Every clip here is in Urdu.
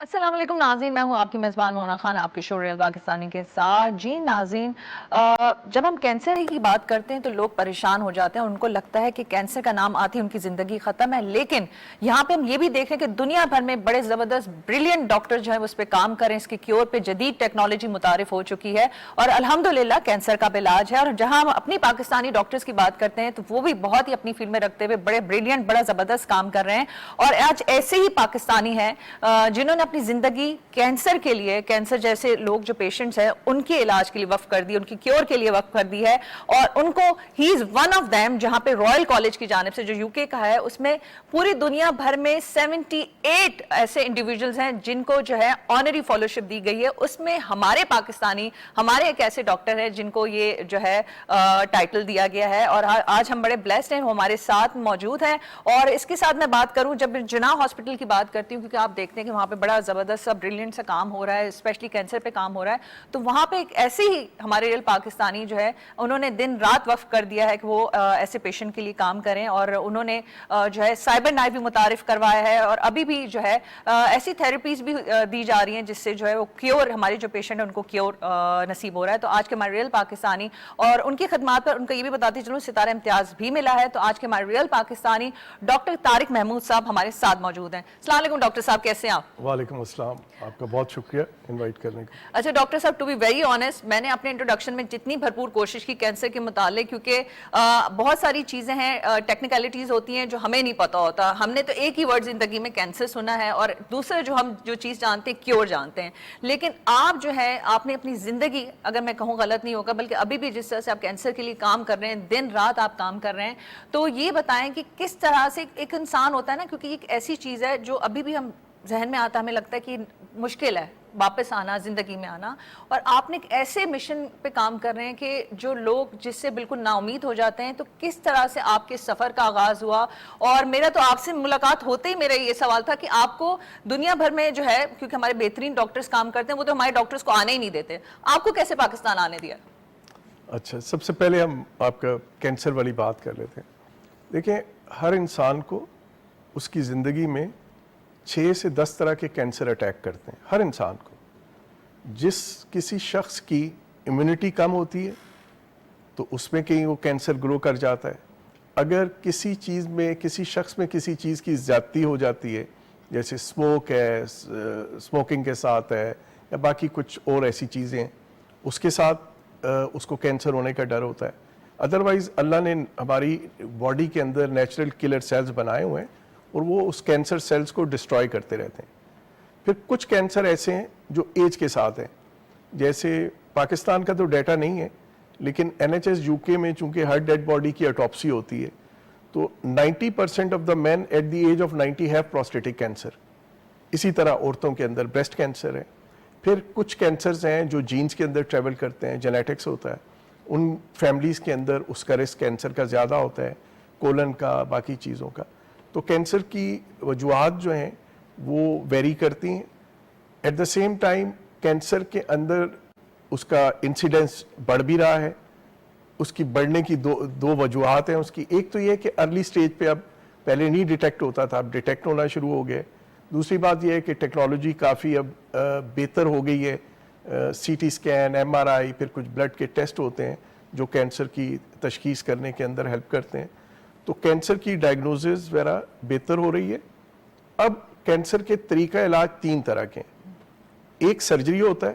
السلام علیکم ناظرین، میں ہوں آپ کی میزبان مونا خان، آپ کے شو ریئل پاکستانی کے ساتھ. جی ناظرین، جب ہم کینسر کی بات کرتے ہیں تو لوگ پریشان ہو جاتے ہیں. ان کو لگتا ہے کہ کینسر کا نام آتی ان کی زندگی ختم ہے. لیکن یہاں پہ ہم یہ بھی دیکھ رہے ہیں کہ دنیا بھر میں بڑے زبردست بریلینٹ ڈاکٹر جو ہیں اس پہ کام کریں، اس کی کیور پہ جدید ٹیکنالوجی متعارف ہو چکی ہے اور الحمدللہ کینسر کا علاج ہے. اور جہاں ہم اپنی پاکستانی ڈاکٹرز کی بات کرتے ہیں تو وہ بھی بہت ہی اپنی فیلڈ میں رکھتے ہوئے بڑے بریلینٹ، بڑا زبردست کام کر رہے ہیں. اور آج ایسے ہی پاکستانی ہیں جنہوں نے اپنی زندگی کینسر کے لیے، کینسر جیسے لوگ جو پیشنٹس ہیں ان کے علاج کے لیے وقف کر دی، ان کی کیور کے لیے وقف کر دی ہے. اور ان کو ہی از ون آف دیم، جہاں پہ رائل کالج کی جانب سے جو یو کے کا ہے، اس میں پوری دنیا بھر میں 78 ایسے انڈیویجولز ہیں جن کو جو ہے آنری فالوشپ دی گئی ہے. اس میں ہمارے پاکستانی، ہمارے ایک ایسے ڈاکٹر ہیں جن کو یہ جو ہے ٹائٹل دیا گیا ہے. اور آج ہم بڑے بلیسڈ ہیں، وہ ہمارے ساتھ موجود ہیں. اور اس کے ساتھ میں بات کروں، جب جناح ہاسپٹل کی بات کرتی ہوں، کیونکہ آپ دیکھتے ہیں کہ وہاں پہ بڑا زبردست سا بریلینٹ سا کام ہو رہا ہے، اسپیشلی کینسر پہ کام ہو رہا ہے. تو وہاں پہ ایک ایسے ہی ہمارے ریل پاکستانی جو ہے انہوں نے دن رات وقف کر دیا ہے کہ وہ ایسے پیشنٹ کے لیے کام کریں. اور انہوں نے جو ہے سائبر نائف بھی متعارف کروایا ہے، اور ابھی بھی جو ہے ایسی تھیراپیز بھی دی جا رہی ہیں جس سے جو ہے وہ کیور، ہمارے جو پیشنٹ ہیں ان کو کیور نصیب ہو رہا ہے. تو آج کے ہمارے ریل پاکستانی اور ان کی خدمات پر ان کا یہ بھی بتاتی چلوں ستارہ امتیاز بھی ملا ہے. تو آج کے ہمارے ریل پاکستانی ڈاکٹر طارق محمود صاحب ہمارے ساتھ موجود ہیں. السلام علیکم ڈاکٹر صاحب، کیسے ہیں آپ؟ وعلیکم السلام، آپ کا بہت شکریہ انوائٹ کرنے کا. اچھا ڈاکٹر صاحب، ٹو بی ویری آنیسٹ، میں نے اپنے انٹروڈکشن میں جتنی بھرپور کوشش کی کینسر کے متعلق، کیونکہ بہت ساری چیزیں ہیں، ٹیکنیکلٹیز ہوتی ہیں جو ہمیں نہیں پتا ہوتا. ہم نے تو ایک ہی ورڈ زندگی میں کینسر سنا ہے، اور دوسرے جو چیز جانتے ہیں کیور جانتے ہیں. لیکن آپ جو ہے آپ نے اپنی زندگی، اگر میں کہوں غلط نہیں ہوگا، بلکہ ابھی بھی جس طرح سے آپ کینسر کے لیے کام کر رہے ہیں، دن رات آپ کام کر رہے ہیں، تو یہ بتائیں کہ کس طرح سے ایک انسان ہوتا ہے نا، کیونکہ ایک ایسی چیز ہے جو ابھی بھی ہم ذہن میں آتا، ہمیں لگتا ہے کہ مشکل ہے واپس آنا، زندگی میں آنا. اور آپ نے ایک ایسے مشن پہ کام کر رہے ہیں کہ جو لوگ جس سے بالکل نا امید ہو جاتے ہیں. تو کس طرح سے آپ کے سفر کا آغاز ہوا؟ اور میرا تو آپ سے ملاقات ہوتے ہی میرا یہ سوال تھا کہ آپ کو دنیا بھر میں جو ہے، کیونکہ ہمارے بہترین ڈاکٹرز کام کرتے ہیں، وہ تو ہمارے ڈاکٹرز کو آنے ہی نہیں دیتے، آپ کو کیسے پاکستان آنے دیا؟ اچھا، سب سے پہلے ہم آپ کا کینسر والی بات کر لیتے ہیں. دیکھیں، ہر انسان کو اس کی زندگی میں 6 سے 10 طرح کے کینسر اٹیک کرتے ہیں، ہر انسان کو. جس کسی شخص کی امیونٹی کم ہوتی ہے تو اس میں کہیں وہ کینسر گرو کر جاتا ہے. اگر کسی چیز میں، کسی شخص میں کسی چیز کی زیادتی ہو جاتی ہے، جیسے اسموک ہے، اسموکنگ کے ساتھ ہے، یا باقی کچھ اور ایسی چیزیں ہیں، اس کے ساتھ اس کو کینسر ہونے کا ڈر ہوتا ہے. ادروائز اللہ نے ہماری باڈی کے اندر نیچرل کلر سیلز بنائے ہوئے ہیں، اور وہ اس کینسر سیلز کو ڈسٹرائے کرتے رہتے ہیں. پھر کچھ کینسر ایسے ہیں جو ایج کے ساتھ ہیں. جیسے پاکستان کا تو ڈیٹا نہیں ہے، لیکن NHS UK میں چونکہ ہر ڈیڈ باڈی کی اٹاپسی ہوتی ہے، تو 90% of the men at the age of 90 have prostatic cancer. اسی طرح عورتوں کے اندر بریسٹ کینسر ہے. پھر کچھ کینسرز ہیں جو جینز کے اندر ٹریول کرتے ہیں، جینیٹکس ہوتا ہے، ان فیملیز کے اندر اس کا رسک کینسر کا زیادہ ہوتا ہے، کولن کا، باقی چیزوں کا. تو کینسر کی وجوہات جو ہیں وہ ویری کرتی ہیں. At the same time cancer کے اندر اس کا انسیڈنس بڑھ بھی رہا ہے. اس کی بڑھنے کی دو وجوہات ہیں اس کی. ایک تو یہ کہ ارلی سٹیج پہ اب پہلے نہیں ڈیٹیکٹ ہوتا تھا، اب ڈیٹیکٹ ہونا شروع ہو گئے. دوسری بات یہ ہے کہ ٹیکنالوجی کافی اب بہتر ہو گئی ہے. CT اسکین، MRI، پھر کچھ بلڈ کے ٹیسٹ ہوتے ہیں جو کینسر کی تشخیص کرنے کے اندر ہیلپ کرتے ہیں. تو کینسر کی ڈائگنوزز وغیرہ بہتر ہو رہی ہے. اب کینسر کے طریقہ علاج 3 طرح کے ہیں. ایک سرجری ہوتا ہے،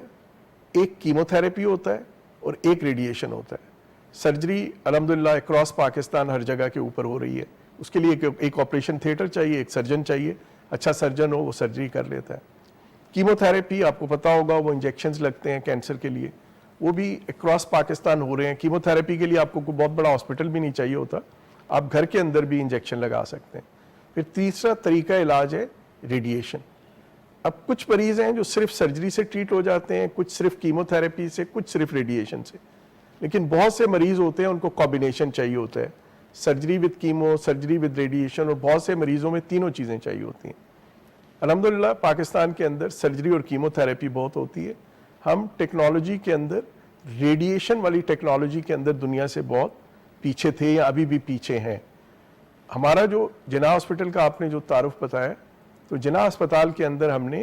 ایک کیمو تھراپی ہوتا ہے، اور ایک ریڈیشن ہوتا ہے. سرجری الحمدللہ اکراس پاکستان ہر جگہ کے اوپر ہو رہی ہے. اس کے لیے ایک آپریشن تھیٹر چاہیے، ایک سرجن چاہیے، اچھا سرجن ہو وہ سرجری کر لیتا ہے. کیمو تھراپی آپ کو پتا ہوگا، وہ انجیکشنز لگتے ہیں کینسر کے لیے، وہ بھی اکراس پاکستان ہو رہے ہیں. کیمو تھراپی کے لیے آپ کو کوئی بہت بڑا ہاسپٹل بھی نہیں چاہیے ہوتا، آپ گھر کے اندر بھی انجیکشن لگا سکتے ہیں. پھر تیسرا طریقہ علاج ہے ریڈیشن. اب کچھ مریض ہیں جو صرف سرجری سے ٹریٹ ہو جاتے ہیں، کچھ صرف کیمو تھراپی سے، کچھ صرف ریڈیشن سے. لیکن بہت سے مریض ہوتے ہیں ان کو کمبینیشن چاہیے ہوتا ہے، surgery with chemo, surgery with radiation, اور بہت سے مریضوں میں تینوں چیزیں چاہیے ہوتی ہیں. الحمدللہ پاکستان کے اندر سرجری اور کیمو تھراپی بہت ہوتی ہے. ہم ٹیکنالوجی کے اندر، ریڈیشن والی ٹیکنالوجی کے اندر دنیا سے بہت پیچھے تھے یا ابھی بھی پیچھے ہیں. ہمارا جو جناح ہاسپٹل کا آپ نے جو تعارف بتایا، تو جناح ہسپتال کے اندر ہم نے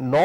9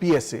PSA,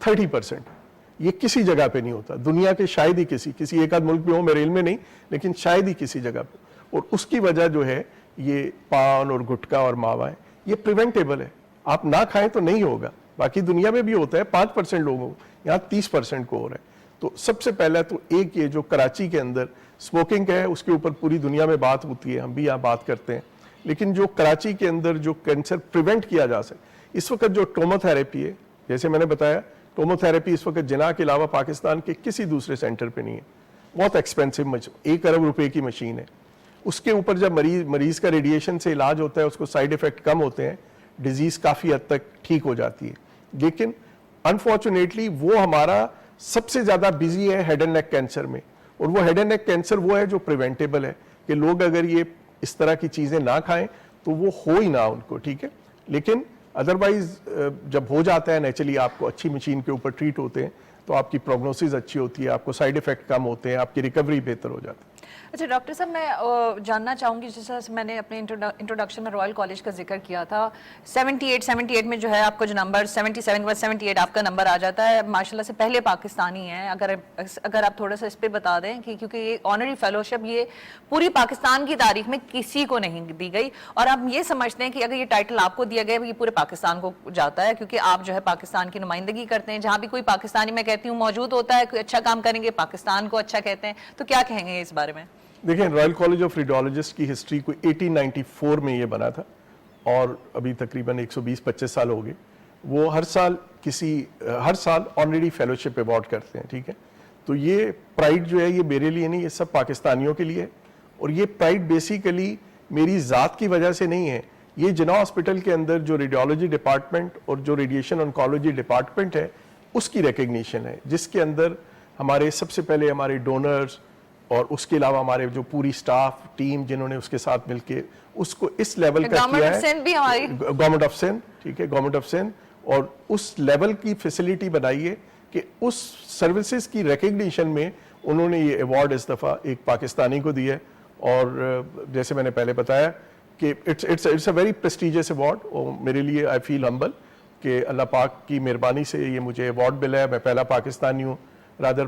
30%। یہ کسی جگہ پہ نہیں ہوتا دنیا کے, شاید ہی کسی ایک آدھ ملک میں ہو, میرے علم میں نہیں, لیکن شاید ہی کسی جگہ پہ. اور اس کی وجہ جو ہے یہ پان اور گٹکا اور ماوا ہے, یہ پریونٹیبل ہے, آپ نہ کھائیں تو نہیں ہوگا. باقی دنیا میں بھی ہوتا ہے 5% لوگوں کو, یہاں 30% کو ہو رہا ہے. تو سب سے پہلا تو ایک یہ جو کراچی کے اندر اسموکنگ ہے اس کے اوپر پوری دنیا میں بات ہوتی ہے, ہم بھی یہاں بات کرتے ہیں, لیکن جو کراچی کے اندر جو کینسر پریونٹ کیا جا سکے اس وقت جو ٹومو تھراپی ہے, جیسے میں نے بتایا ٹومو تھراپی اس وقت جناح کے علاوہ پاکستان کے کسی دوسرے سینٹر پہ نہیں ہے, بہت ایکسپینسو, 1 ارب روپے کی مشین ہے. اس کے اوپر جب مریض کا ریڈیشن سے علاج ہوتا ہے اس کو سائیڈ ایفیکٹ کم ہوتے ہیں, ڈیزیز کافی حد تک ٹھیک ہو جاتی ہے. لیکن انفارچونیٹلی وہ ہمارا سب سے زیادہ بزی ہے ہیڈ اینڈ نیک کینسر میں, اور وہ ہیڈ اینڈ نیک کینسر وہ ہے جو پریونٹیبل ہے کہ لوگ اگر یہ اس طرح کی چیزیں نہ کھائیں تو وہ ہو ہی نہ ان کو, ٹھیک ہے. لیکن ادروائز جب ہو جاتا ہے نیچرلی, آپ کو اچھی مشین کے اوپر ٹریٹ ہوتے ہیں تو آپ کی پروگنوسس اچھی ہوتی ہے, آپ کو سائیڈ ایفیکٹ کم ہوتے ہیں, آپ کی ریکوری بہتر ہو جاتی ہے. اچھا ڈاکٹر صاحب, میں جاننا چاہوں گی, جیسا میں نے اپنے انٹروڈکشن میں رائل کالج کا ذکر کیا تھا, 78 میں جو ہے آپ کو جو نمبر 78 آپ کا نمبر آ جاتا ہے, ماشاءاللہ سے پہلے پاکستانی ہیں. اگر آپ تھوڑا سا اس پہ بتا دیں کہ کیونکہ یہ آنری فیلوشپ یہ پوری پاکستان کی تاریخ میں کسی کو نہیں دی گئی, اور آپ یہ سمجھتے ہیں کہ اگر یہ ٹائٹل آپ کو دیا گیا یہ پورے پاکستان کو جاتا ہے, کیونکہ آپ جو ہے پاکستان کی نمائندگی کرتے ہیں. جہاں بھی کوئی پاکستانی میں کہتی ہوں موجود ہوتا ہے, کوئی اچھا کام کریں گے پاکستان کو اچھا کہتے ہیں, تو کیا کہیں گے اس بارے میں؟ دیکھیں, رائل کالج آف ریڈیولوجسٹ کی ہسٹری کوئی 1894 میں یہ بنا تھا, اور ابھی تقریباً 120-25 سال ہو گئے. وہ ہر سال آنریڈی فیلوشپ ایوارڈ کرتے ہیں, ٹھیک ہے. تو یہ پرائڈ جو ہے یہ میرے لیے نہیں, یہ سب پاکستانیوں کے لیے ہے. اور یہ پرائڈ بیسیکلی میری ذات کی وجہ سے نہیں ہے, یہ جناح ہاسپٹل کے اندر جو ریڈیولوجی ڈپارٹمنٹ اور جو ریڈیشن انکالوجی ڈپارٹمنٹ ہے اس کی ریکگنیشن ہے, جس کے اندر ہمارے سب سے پہلے ہمارے ڈونرز اور اس کے علاوہ ہمارے جو پوری سٹاف ٹیم جنہوں نے اس کے ساتھ مل کے اس کو اس لیول کا کیا ہے, گورنمنٹ آف سندھ, ٹھیک ہے, گورنمنٹ آف سندھ, اور اس لیول کی فیسلٹی بنائی ہے کہ اس سروسز کی ریکگنیشن میں انہوں نے یہ ایوارڈ اس دفعہ ایک پاکستانی کو دیا ہے. اور جیسے میں نے پہلے بتایا کہ it's a very prestigious award, اور میرے لیے آئی فیل ہمبل کہ اللہ پاک کی مہربانی سے یہ مجھے ایوارڈ ملا ہے. میں پہلا پاکستانی ہوں, رادر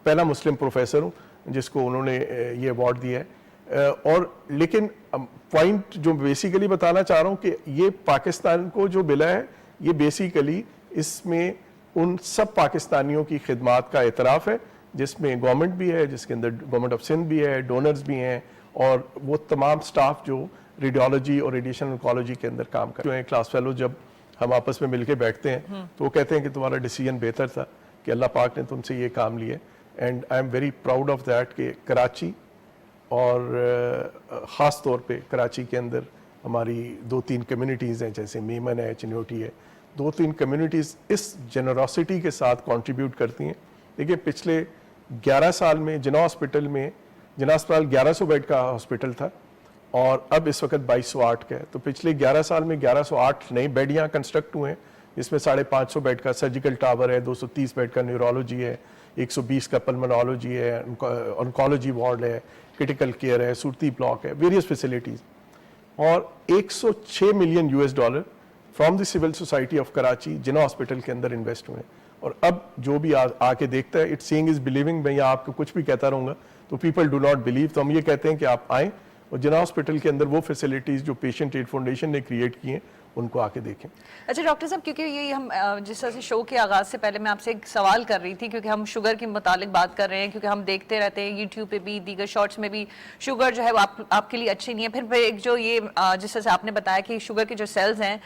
پہلا مسلم پروفیسر ہوں جس کو انہوں نے یہ ایوارڈ دیا ہے. اور لیکن پوائنٹ جو بیسیکلی بتانا چاہ رہا ہوں کہ یہ پاکستان کو جو ملا ہے یہ بیسیکلی اس میں ان سب پاکستانیوں کی خدمات کا اعتراف ہے, جس میں گورنمنٹ بھی ہے, جس کے اندر گورنمنٹ آف سندھ بھی ہے, ڈونرز بھی ہیں, اور وہ تمام سٹاف جو ریڈیولوجی اور ریڈیشن انکالوجی کے اندر کام کرتے ہیں. کلاس فیلو جب ہم آپس میں مل کے بیٹھتے ہیں تو وہ کہتے ہیں کہ تمہارا ڈیسیجن بہتر تھا کہ اللہ پاک نے تم سے یہ کام لیا, and I am very proud of that کہ کراچی اور خاص طور پہ کراچی کے اندر ہماری 2-3 کمیونٹیز ہیں, جیسے میمن ہے, چنوٹی ہے, 2-3 کمیونٹیز اس جنروسٹی کے ساتھ کنٹریبیوٹ کرتی ہیں. دیکھیے پچھلے 11 سال میں جناح ہاسپٹل 1100 بیڈ کا ہاسپٹل تھا, اور اب اس وقت 2208 کا ہے. تو پچھلے 11 سال میں 1108 نئے بیڈ یہاں کنسٹرکٹ ہوئے ہیں, جس میں 550 بیڈ کا سرجیکل ٹاور ہے, 230 بیڈ کا نیورولوجی ہے, 120 کا پلمنالوجی ہے, انکالوجی وارڈ ہے, کرٹیکل کیئر ہے, صورتی بلاک ہے, ویریس فیسلٹیز. اور $106 million from the civil society of Karachi Jinnah hospital کے اندر انویسٹ ہوئے ہیں. اور اب جو بھی آ کے دیکھتا ہے, اٹ سینگ از بلیونگ. میں یہاں آپ کو کچھ بھی کہتا رہوں گا تو پیپل ڈو ناٹ بلیو, تو ہم یہ کہتے ہیں کہ آپ آئیں اور جناح ہاسپٹل کے اندر وہ فیسلٹیز جو پیشنٹ ایڈ فاؤنڈیشن نے کریٹ کی ہیں ان کو آ کے دیکھیں. اچھا ڈاکٹر صاحب, کیونکہ یہ ہم جس طرح سے شو کے آغاز سے پہلے میں آپ سے ایک سوال کر رہی تھی, کیونکہ ہم شوگر کے متعلق بات کر رہے ہیں, کیونکہ ہم دیکھتے رہتے ہیں یوٹیوب پہ بھی, دیگر شارٹس میں بھی, شوگر جو ہے وہ آپ کے لیے اچھی نہیں ہے. پھر ایک جو یہ جس طرح سے آپ نے بتایا کہ شوگر کے جو سیلز ہیں,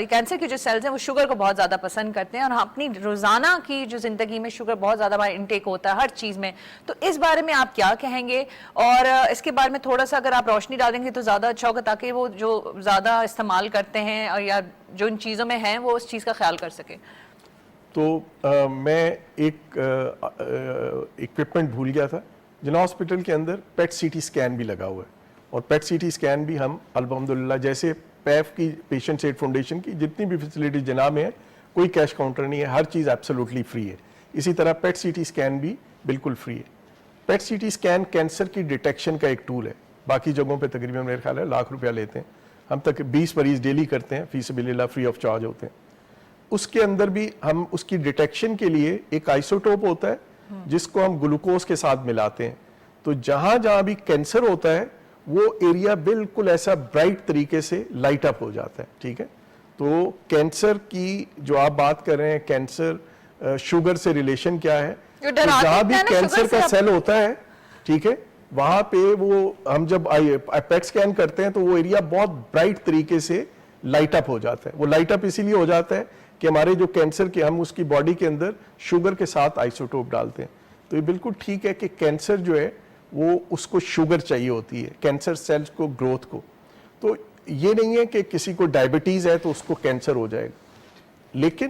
کینسر کے جو سیلز ہیں وہ شوگر کو بہت زیادہ پسند کرتے ہیں, اور اپنی روزانہ کی جو زندگی میں شوگر بہت زیادہ ہمارا انٹیک ہوتا ہے ہر چیز میں. تو اس بارے میں آپ کیا کہیں گے, اور اس کے بارے میں تھوڑا سا اگر آپ روشنی ڈالیں گے تو زیادہ اچھا ہوگا, تاکہ وہ جو زیادہ استعمال کرتے ہیں اور یا جو ان چیزوں میں ہیں وہ اس چیز کا خیال کر سکے. تو میں ایک اکوپمنٹ بھول گیا تھا. جناح ہاسپٹل کے اندر پیٹ سی ٹی اسکین بھی لگا ہوا ہے, اور پیٹ سی ٹی اسکین بھی ہم الحمدللہ, جیسے پیف کی پیشنٹ ایڈ فاؤنڈیشن کی جتنی بھی فیسلٹی جناح میں ہے, کوئی کیش کاؤنٹر نہیں ہے, ہر چیز ایبسولوٹلی فری ہے. اسی طرح پیٹ سی ٹی اسکین بھی بالکل فری ہے. پیٹ سی ٹی اسکین کینسر کی ڈیٹیکشن کا ایک ٹول ہے. باقی جگہوں پہ تقریباً میرے خیال ہے $1,00,000 لیتے ہیں, ہم تک 20 مریض ڈیلی کرتے ہیں, فی سبیل اللہ فری آف چارج ہوتے ہیں. اس کے اندر بھی ہم اس کی ڈیٹیکشن کے لیے ایک آئسوٹوپ ہوتا ہے جس کو ہم گلوکوز کے ساتھ ملاتے ہیں. تو جہاں جہاں بھی کینسر ہوتا ہے وہ ایریا بالکل ایسا برائٹ طریقے سے لائٹ اپ ہو جاتا ہے. ٹھیک ہے, تو کینسر کی جو آپ بات کر رہے ہیں, کینسر شوگر سے ریلیشن کیا ہے, جہاں بھی کینسر کا سیل ہوتا ہے, ٹھیک ہے, وہاں پہ وہ ہم جب پیٹ سکین کرتے ہیں تو وہ ایریا بہت برائٹ طریقے سے لائٹ اپ ہو جاتا ہے. وہ لائٹ اپ اسی لیے ہو جاتا ہے کہ ہمارے جو کینسر کے ہم اس کی باڈی کے اندر شوگر کے ساتھ آئسوٹوپ ڈالتے ہیں. تو یہ بالکل ٹھیک ہے کہ کینسر جو ہے وہ اس کو شوگر چاہیے ہوتی ہے, کینسر سیلز کو گروتھ کو. تو یہ نہیں ہے کہ کسی کو ڈائبٹیز ہے تو اس کو کینسر ہو جائے گا, لیکن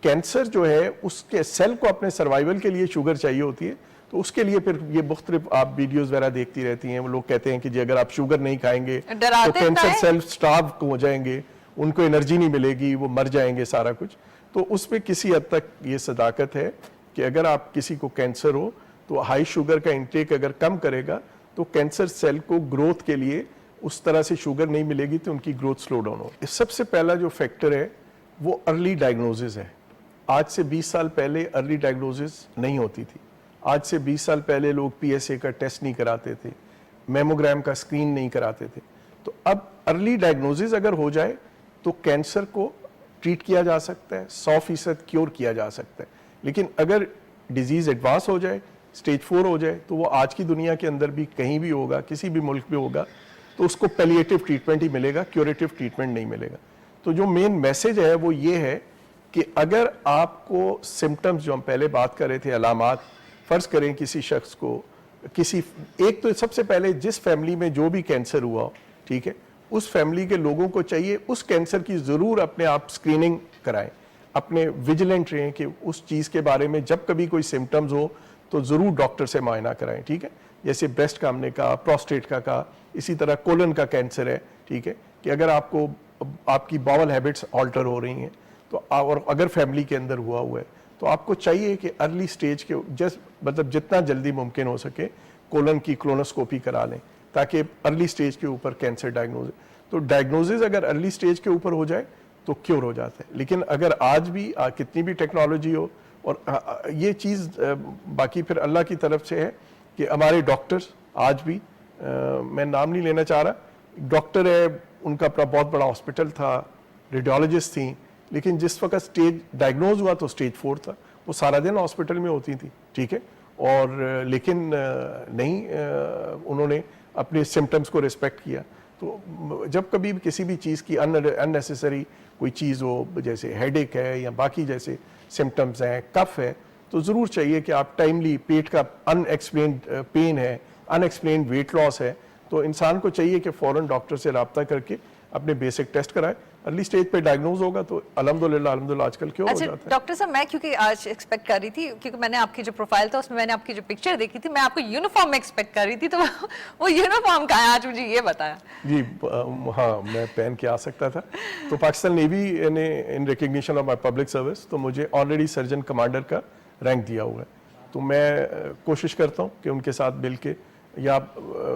کینسر جو ہے اس کے سیل کو اپنے سروائیول کے لیے شوگر چاہیے ہوتی ہے. تو اس کے لیے پھر یہ مختلف آپ ویڈیوز وغیرہ دیکھتی رہتی ہیں, وہ لوگ کہتے ہیں کہ جی اگر آپ شوگر نہیں کھائیں گے تو کینسر سیل سٹارو ہو جائیں گے, ان کو انرجی نہیں ملے گی, وہ مر جائیں گے سارا کچھ. تو اس میں کسی حد تک یہ صداقت ہے کہ اگر آپ کسی کو کینسر ہو تو ہائی شوگر کا انٹیک اگر کم کرے گا تو کینسر سیل کو گروتھ کے لیے اس طرح سے شوگر نہیں ملے گی تو ان کی گروتھ سلو ڈاؤن ہو. سب سے پہلا جو فیکٹر ہے وہ ارلی ڈائگنوزز ہے. آج سے 20 سال پہلے ارلی ڈائگنوزز نہیں ہوتی تھی. آج سے 20 سال پہلے لوگ پی ایس اے کا ٹیسٹ نہیں کراتے تھے, میموگرام کا اسکرین نہیں کراتے تھے. تو اب ارلی ڈائگنوزز اگر ہو جائے تو کینسر کو ٹریٹ کیا جا سکتا ہے, 100% کیور کیا جا سکتا ہے. لیکن اگر ڈیزیز ایڈوانس ہو جائے, سٹیج 4 ہو جائے, تو وہ آج کی دنیا کے اندر بھی کہیں بھی ہوگا, کسی بھی ملک میں ہوگا, تو اس کو پیلیٹیو ٹریٹمنٹ ہی ملے گا, کیوریٹیو ٹریٹمنٹ نہیں ملے گا. تو جو مین میسج ہے وہ یہ ہے کہ اگر آپ کو سمٹمز جو ہم پہلے بات کر رہے تھے, علامات, فرض کریں کسی شخص کو ایک تو سب سے پہلے جس فیملی میں جو بھی کینسر ہوا ہو, ٹھیک ہے, اس فیملی کے لوگوں کو چاہیے اس کینسر کی ضرور اپنے آپ اسکریننگ کرائیں, اپنے ویجیلنٹ رہیں کہ اس چیز کے بارے میں جب کبھی کوئی سمٹمز ہو تو ضرور ڈاکٹر سے معائنہ کرائیں. ٹھیک ہے, جیسے بریسٹ کا ہم نے کہا, پروسٹیٹ کا کہا, اسی طرح کولن کا کینسر ہے. ٹھیک ہے, کہ اگر آپ کو آپ کی باول ہیبٹس آلٹر ہو رہی ہیں تو اور اگر فیملی کے اندر ہوا ہے تو آپ کو چاہیے کہ ارلی سٹیج کے مطلب جتنا جلدی ممکن ہو سکے کولن کی کولونوسکوپی کرا لیں تاکہ ارلی سٹیج کے اوپر کینسر ڈائگنوز. تو ڈائگنوزز اگر ارلی سٹیج کے اوپر ہو جائے تو کیور ہو جاتا ہے. لیکن اگر آج بھی کتنی بھی ٹیکنالوجی ہو, اور یہ چیز باقی پھر اللہ کی طرف سے ہے کہ ہمارے ڈاکٹرز آج بھی, میں نام نہیں لینا چاہ رہا, ڈاکٹر ہے ان کا اپنا بہت بڑا ہاسپٹل تھا, ریڈیولوجسٹ تھیں, لیکن جس وقت سٹیج ڈائگنوز ہوا تو سٹیج 4 تھا, وہ سارا دن ہاسپٹل میں ہوتی تھی. ٹھیک ہے, اور لیکن نہیں, انہوں نے اپنے سمٹمز کو ریسپیکٹ کیا. تو جب کبھی کسی بھی چیز کی اننیسیسری کوئی چیز ہو, جیسے ہیڈ ایک ہے یا باقی جیسے سمٹمز ہیں, کف ہے, تو ضرور چاہیے کہ آپ ٹائملی, پیٹ کا ان ایکسپلینڈ پین ہے, ان ایکسپلینڈ ویٹ لاس ہے, تو انسان کو چاہیے کہ فوراً ڈاکٹر سے رابطہ کر کے اپنے بیسک ٹیسٹ کرائے. ارلی سٹیج پہ ڈائگنوز ہوگا تو الحمدللہ آج کل کیوں ہو جاتا ہے. ڈاکٹر صاحب, میں کیونکہ آج ایکسپیکٹ کر رہی تھی, کیونکہ میں نے آپ کی جو پروفائل تھا اس میں نے آپ کی جو پکچر دیکھی تھی, میں آپ کو یونیفارم میں ایکسپیکٹ کر رہی تھی, تو وہ یونیفارم کہاں ہے, آج مجھے یہ بتایا. جی ہاں, میں پہن کے آ سکتا تھا. تو پاکستان نیوی نے in recognition of my public service تو مجھے آلریڈی سرجن کمانڈر کا رینک دیا ہوا ہے. تو میں کوشش کرتا ہوں کہ ان کے ساتھ مل کے, یا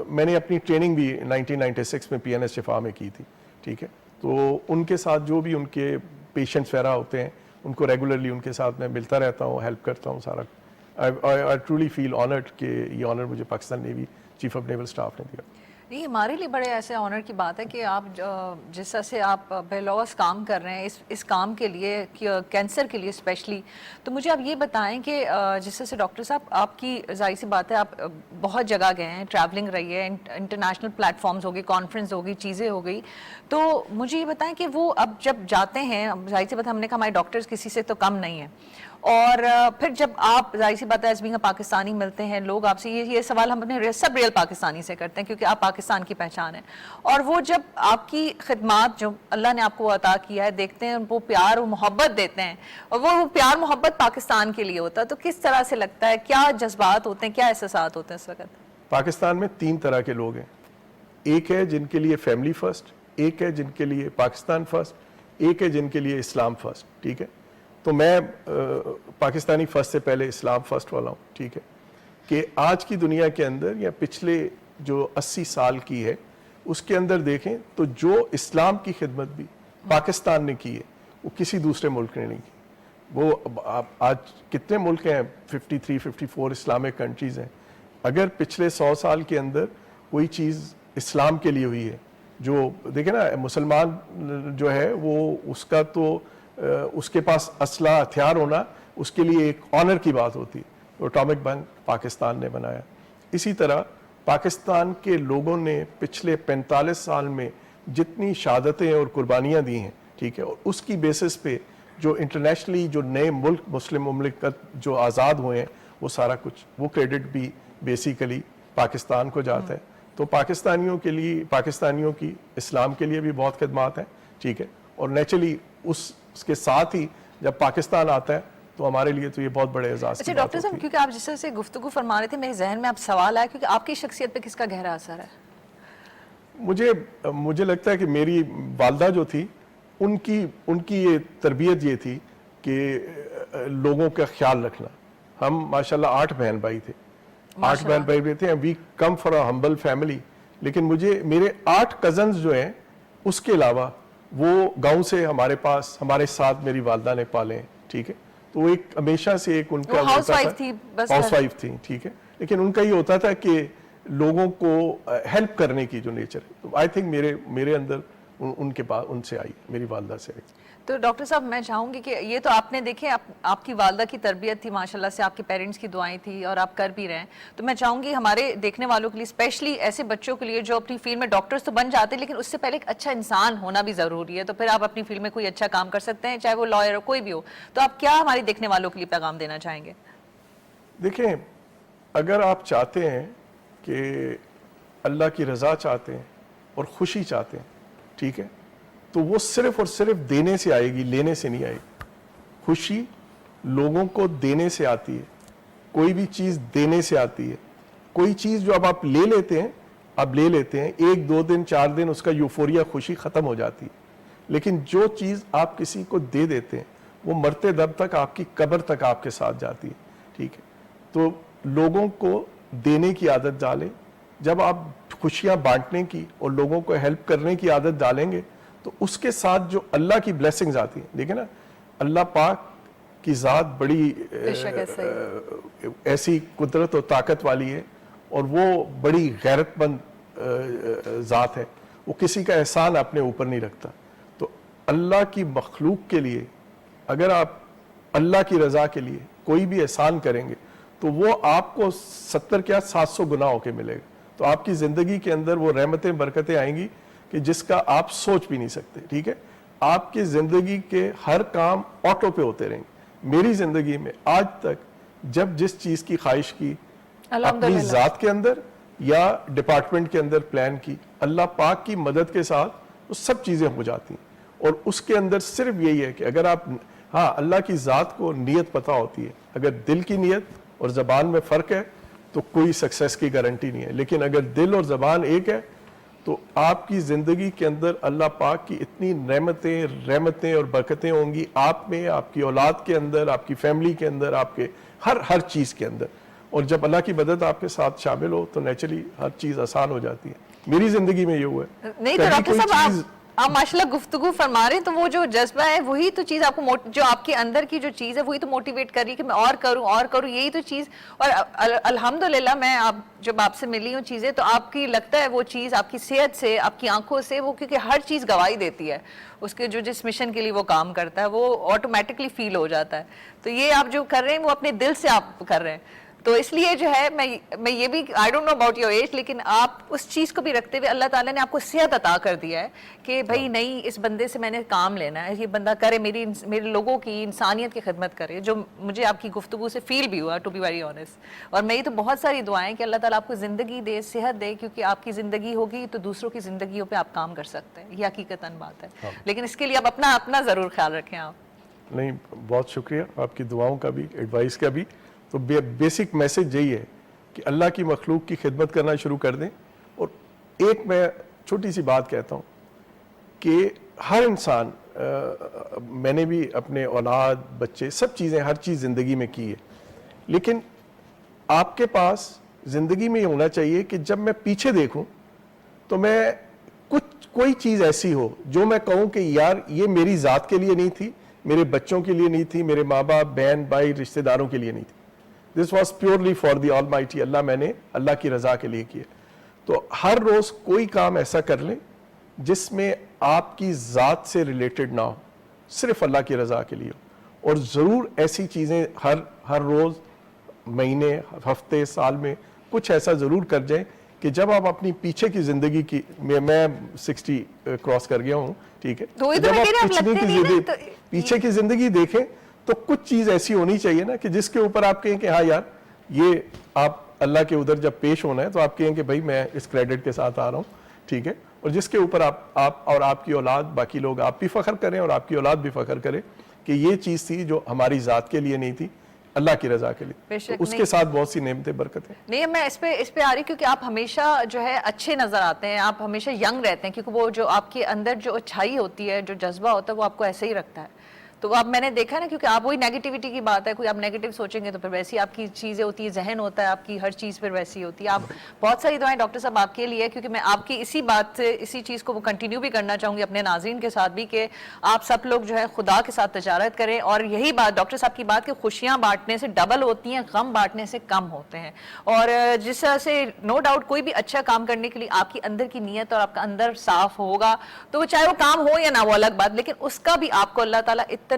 میں نے اپنی ٹریننگ بھی 1996 میں پی این ایس شفا میں کی تھی. ٹھیک ہے, تو ان کے ساتھ جو بھی ان کے پیشنٹس وغیرہ ہوتے ہیں ان کو ریگولرلی ان کے ساتھ میں ملتا رہتا ہوں, ہیلپ کرتا ہوں سارا. آئی ٹرولی فیل آنرڈ کہ یہ آنر مجھے Pakistan navy chief of naval staff نے دیا. یہ ہمارے لیے بڑے ایسے آنر کی بات ہے کہ آپ جس طرح سے آپ بے-لوث کام کر رہے ہیں اس کام کے لیے, کینسر کے لیے اسپیشلی. تو مجھے آپ یہ بتائیں کہ جس طرح سے ڈاکٹر صاحب آپ کی ظاہر سی بات ہے, آپ بہت جگہ گئے ہیں, ٹریولنگ رہی ہے, انٹرنیشنل پلیٹ فارمز ہو گئی, کانفرنس ہو گئی, چیزیں ہو گئی. تو مجھے یہ بتائیں کہ وہ اب جب جاتے ہیں, ظاہر سی بات ہم نے کہا ہمارے ڈاکٹرز کسی سے تو کم نہیں ہیں, اور پھر جب آپ ظاہر سی بات ہے ایز بینگ پاکستانی ملتے ہیں, لوگ آپ سے یہ سوال ہم اپنے سب ریئل پاکستانی سے کرتے ہیں کیونکہ آپ پاکستان کی پہچان ہے, اور وہ جب آپ کی خدمات جو اللہ نے آپ کو عطا کیا ہے دیکھتے ہیں, وہ پیار و محبت دیتے ہیں, اور وہ پیار محبت پاکستان کے لیے ہوتا ہے, تو کس طرح سے لگتا ہے, کیا جذبات ہوتے ہیں, کیا احساسات ہوتے ہیں اس وقت؟ پاکستان میں 3 طرح کے لوگ ہیں. ایک ہے جن کے لیے فیملی فرسٹ, ایک ہے جن کے لیے پاکستان فرسٹ, ایک ہے جن کے لیے اسلام فرسٹ. ٹھیک ہے, تو میں پاکستانی فرسٹ سے پہلے اسلام فرسٹ والا ہوں. ٹھیک ہے, کہ آج کی دنیا کے اندر یا پچھلے جو 80 سال کی ہے اس کے اندر دیکھیں تو جو اسلام کی خدمت بھی پاکستان نے کی ہے وہ کسی دوسرے ملک نے نہیں کی. وہ آج کتنے ملک ہیں, 53 54 اسلامک کنٹریز ہیں. اگر پچھلے 100 سال کے اندر کوئی چیز اسلام کے لیے ہوئی ہے, جو دیکھیں نا مسلمان جو ہے وہ اس کا تو اس کے پاس اسلحہ ہتھیار ہونا اس کے لیے ایک آنر کی بات ہوتی ہے. اٹامک بم پاکستان نے بنایا. اسی طرح پاکستان کے لوگوں نے پچھلے 45 سال میں جتنی شہادتیں اور قربانیاں دی ہیں, ٹھیک ہے, اور اس کی بیسس پہ جو انٹرنیشنلی جو نئے ملک مسلم مملکت جو آزاد ہوئے ہیں وہ سارا کچھ وہ کریڈٹ بھی بیسیکلی پاکستان کو جاتا ہے. تو پاکستانیوں کے لیے, پاکستانیوں کی اسلام کے لیے بھی بہت خدمات ہیں, ٹھیک ہے, اور نیچرلی اس کے ساتھ ہی جب پاکستان آتا ہے تو ہمارے لیے تو یہ بہت بڑے اعزاز کی بات ڈاکٹر صاحب, ہوتی ہے. کیونکہ آپ جس طرح سے گفتگو فرما رہے تھے میرے ذہن میں اب سوال آیا, کیونکہ آپ کی شخصیت پہ کس کا گہرا اثر ہے؟ مجھے لگتا ہے کہ میری والدہ جو تھی ان کی یہ تربیت یہ تھی کہ لوگوں کا خیال رکھنا. ہم ماشاءاللہ 8 بہن بھائی تھے, 8 بہن بھائی تھے. We come for a humble family. لیکن میرے 8 کزنز جو ہیں اس کے علاوہ وہ گاؤں سے ہمارے پاس ہمارے ساتھ میری والدہ نے پالے ہیں, ٹھیک ہے. تو وہ ایک ہمیشہ سے ایک ان کا ہاؤس وائف تھی, ہاؤس وائف تھی, ٹھیک ہے, لیکن ان کا یہ ہوتا تھا کہ لوگوں کو ہیلپ کرنے کی جو نیچر ہے, تو آئی تھنک میرے اندر ان کے پاس ان سے آئی, میری والدہ سے آئی. تو ڈاکٹر صاحب میں چاہوں گی کہ یہ تو آپ نے دیکھیں آپ کی والدہ کی تربیت تھی ماشاءاللہ سے, آپ کے پیرنٹس کی دعائیں تھی اور آپ کر بھی رہے ہیں. تو میں چاہوں گی ہمارے دیکھنے والوں کے لیے, اسپیشلی ایسے بچوں کے لیے جو اپنی فیلڈ میں ڈاکٹرز تو بن جاتے ہیں لیکن اس سے پہلے ایک اچھا انسان ہونا بھی ضروری ہے, تو پھر آپ اپنی فیلڈ میں کوئی اچھا کام کر سکتے ہیں, چاہے وہ لائر ہو کوئی بھی ہو. تو آپ کیا ہمارے دیکھنے والوں کے لیے پیغام دینا چاہیں گے؟ دیکھیں, اگر آپ چاہتے ہیں کہ اللہ کی رضا چاہتے ہیں اور خوشی چاہتے ہیں, ٹھیک ہے, تو وہ صرف اور صرف دینے سے آئے گی, لینے سے نہیں آئے گی. خوشی لوگوں کو دینے سے آتی ہے, کوئی بھی چیز دینے سے آتی ہے. کوئی چیز جو اب آپ لے لیتے ہیں, ایک 2 دن 4 دن اس کا یوفوریا خوشی ختم ہو جاتی ہے. لیکن جو چیز آپ کسی کو دے دیتے ہیں وہ مرتے دم تک آپ کی قبر تک آپ کے ساتھ جاتی ہے, ٹھیک ہے. تو لوگوں کو دینے کی عادت ڈالیں. جب آپ خوشیاں بانٹنے کی اور لوگوں کو ہیلپ کرنے کی عادت ڈالیں گے تو اس کے ساتھ جو اللہ کی بلیسنگز آتی ہیں, دیکھیں نا اللہ پاک کی ذات بڑی ایسی قدرت اور طاقت والی ہے, اور وہ بڑی غیرت مند ذات ہے. وہ کسی کا احسان اپنے اوپر نہیں رکھتا. تو اللہ کی مخلوق کے لیے اگر آپ اللہ کی رضا کے لیے کوئی بھی احسان کریں گے تو وہ آپ کو 70 کیا 700 گنا ہو کے ملے گا. تو آپ کی زندگی کے اندر وہ رحمتیں برکتیں آئیں گی کہ جس کا آپ سوچ بھی نہیں سکتے, ٹھیک ہے. آپ کی زندگی کے ہر کام آٹو پہ ہوتے رہیں گے. میری زندگی میں آج تک جب جس چیز کی خواہش کی, اپنی ذات کے اندر یا ڈپارٹمنٹ کے اندر پلان کی, اللہ پاک کی مدد کے ساتھ وہ سب چیزیں ہو جاتی ہیں. اور اس کے اندر صرف یہی ہے کہ اگر آپ, ہاں اللہ کی ذات کو نیت پتہ ہوتی ہے, اگر دل کی نیت اور زبان میں فرق ہے تو کوئی سکسیس کی گارنٹی نہیں ہے. لیکن اگر دل اور زبان ایک ہے تو آپ کی زندگی کے اندر اللہ پاک کی اتنی نعمتیں رحمتیں اور برکتیں ہوں گی, آپ میں, آپ کی اولاد کے اندر, آپ کی فیملی کے اندر, آپ کے ہر چیز کے اندر. اور جب اللہ کی مدد آپ کے ساتھ شامل ہو تو نیچرلی ہر چیز آسان ہو جاتی ہے. میری زندگی میں یہ ہوا ہے. نہیں تو ڈاکٹر صاحب آپ ماشاءاللہ گفتگو فرما رہے ہیں تو وہ جو جذبہ ہے وہی تو چیز آپ کو, جو آپ کے اندر کی جو چیز ہے وہی تو موٹیویٹ کر رہی ہے کہ میں اور کروں, یہی تو چیز. اور الحمدللہ میں جب آپ سے ملی ہوں چیزیں تو آپ کی لگتا ہے وہ چیز آپ کی صحت سے, آپ کی آنکھوں سے, وہ کیونکہ ہر چیز گواہی دیتی ہے اس کے جو جس مشن کے لیے وہ کام کرتا ہے وہ آٹومیٹکلی فیل ہو جاتا ہے. تو یہ آپ جو کر رہے ہیں وہ اپنے دل سے آپ کر رہے ہیں. تو اس لیے جو ہے میں یہ بھی I don't know about your age, لیکن آپ اس چیز کو بھی رکھتے ہوئے اللہ تعالیٰ نے آپ کو صحت عطا کر دیا ہے کہ بھائی نہیں, اس بندے سے میں نے کام لینا ہے, یہ بندہ کرے میرے لوگوں کی انسانیت کی خدمت کرے, جو مجھے آپ کی گفتگو سے فیل بھی ہوا ٹو بی ویری آنیسٹ. اور میں یہ تو بہت ساری دعائیں کہ اللہ تعالیٰ آپ کو زندگی دے, صحت دے, کیونکہ آپ کی زندگی ہوگی تو دوسروں کی زندگیوں پہ آپ کام کر سکتے ہیں, یہ حقیقتاً بات ہے. لیکن اس کے لیے آپ اپنا ضرور خیال رکھیں. آپ نہیں, بہت شکریہ آپ کی دعاؤں کا بھی, ایڈوائس کا بھی. تو بیسک میسج یہی ہے کہ اللہ کی مخلوق کی خدمت کرنا شروع کر دیں. اور ایک میں چھوٹی سی بات کہتا ہوں کہ ہر انسان, میں نے بھی اپنے اولاد, بچے, سب چیزیں, ہر چیز زندگی میں کی ہے, لیکن آپ کے پاس زندگی میں یہ ہونا چاہیے کہ جب میں پیچھے دیکھوں تو میں کوئی چیز ایسی ہو جو میں کہوں کہ یار یہ میری ذات کے لیے نہیں تھی, میرے بچوں کے لیے نہیں تھی, میرے ماں باپ, بہن بھائی, رشتہ داروں کے لیے نہیں تھی, this was purely for the almighty, اللہ, میں نے اللہ کی رضا کے لیے کیا. تو ہر روز کوئی کام ایسا کر لیں جس میں آپ کی ذات سے ریلیٹڈ نہ ہو, صرف اللہ کی رضا کے لیے ہو. اور ضرور ایسی چیزیں ہر روز, مہینے, ہفتے, سال میں کچھ ایسا ضرور کر جائیں کہ جب آپ اپنی پیچھے کی زندگی کی, میں 60 کراس کر گیا ہوں, ٹھیک ہے, جب آپ پیچھے کی زندگی دیکھیں تو کچھ چیز ایسی ہونی چاہیے نا کہ جس کے اوپر آپ کہیں کہ ہاں یار یہ آپ اللہ کے ادھر جب پیش ہونا ہے تو آپ کہیں کہ بھائی میں اس کریڈٹ کے ساتھ آ رہا ہوں, ٹھیک ہے, اور جس کے اوپر آپ اور آپ کی اولاد, باقی لوگ آپ بھی فخر کریں اور آپ کی اولاد بھی فخر کرے کہ یہ چیز تھی جو ہماری ذات کے لیے نہیں تھی, اللہ کی رضا کے لیے. تو اس کے ساتھ بہت سی نعمتیں, برکتیں. نہیں, میں اس پہ آ رہی کیونکہ آپ ہمیشہ جو ہے اچھے نظر آتے ہیں, آپ ہمیشہ ینگ رہتے ہیں, کیونکہ وہ جو آپ کے اندر جو اچھائی ہوتی ہے, جو جذبہ ہوتا ہے, وہ آپ کو ایسے ہی رکھتا ہے. تو اب میں نے دیکھا نا, کیونکہ آپ وہی نیگیٹیوٹی کی بات ہے, کوئی آپ نیگیٹو سوچیں گے تو پھر ویسی آپ کی چیزیں ہوتی ہے, ذہن ہوتا ہے آپ کی, ہر چیز پھر ویسی ہوتی ہے. آپ بہت ساری دعائیں ڈاکٹر صاحب آپ کے لیے, کیونکہ میں آپ کی اسی بات سے, اسی چیز کو وہ کنٹینیو بھی کرنا چاہوں گی اپنے ناظرین کے ساتھ بھی, کہ آپ سب لوگ جو ہے خدا کے ساتھ تجارت کریں. اور یہی بات ڈاکٹر صاحب کی بات کہ خوشیاں بانٹنے سے ڈبل ہوتی ہیں, غم بانٹنے سے کم ہوتے ہیں. اور جس طرح سے نو ڈاؤٹ کوئی بھی اچھا کام کرنے کے لیے آپ کی اندر کی نیت اور آپ کا اندر صاف ہوگا, تو وہ چاہے وہ کام ہو یا نہ, وہ الگ بات, لیکن اس کا بھی آپ کو اللہ تعالیٰ اتنا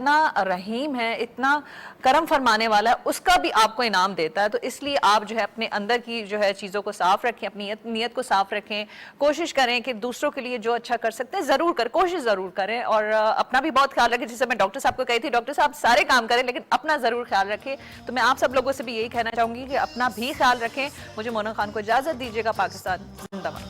رحیم ہے, اتنا کرم فرمانے والا ہے, اس کا بھی آپ کو انعام دیتا ہے. تو اس لیے آپ جو ہے اپنے اندر کی جو ہے چیزوں کو صاف رکھیں, اپنی نیت کو صاف رکھیں, کوشش کریں کہ دوسروں کے لیے جو اچھا کر سکتے ہیں ضرور کریں, کوشش ضرور کریں, اور اپنا بھی بہت خیال رکھیں. جیسے میں ڈاکٹر صاحب کو کہی تھی, ڈاکٹر صاحب سارے کام کریں لیکن اپنا ضرور خیال رکھیں. تو میں آپ سب لوگوں سے بھی یہی کہنا چاہوں گی کہ اپنا بھی خیال رکھیں. مجھے مونا خان کو اجازت دیجیے گا. پاکستان زندہ باد.